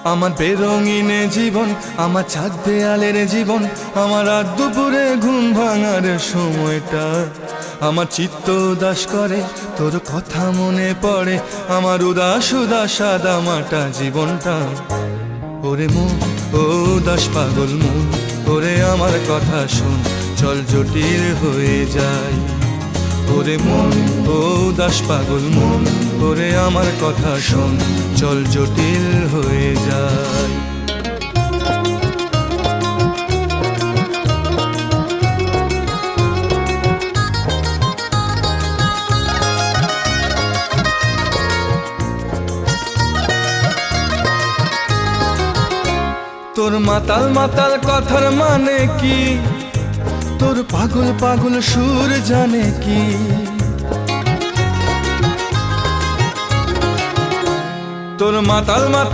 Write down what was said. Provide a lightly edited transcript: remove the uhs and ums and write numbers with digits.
আমার বেরঙিনে জীবন, আমার ছাদ দেয়ালের জীবন, আমার রাত দুপুরে ঘুম ভাঙার সময়টা। আমার চিত্ত উদাস করে, তোর কথা মনে পড়ে, আমার উদাস উদাস সাদা মাটা জীবনটা। ওরে মন, ও উদাস পাগল মন, ওরে আমার কথা শোন, চল জটিল হয়ে যায়। ওরে মন, ও উদাস পাগল মন, ওরে আমার কথা শোন, চল জটিল হয়ে যায়। তোর মাতাল মাতাল কথার মানে কি, তোর পাগল পাগল সুর জানে কি। তোর মাতাল মাতাল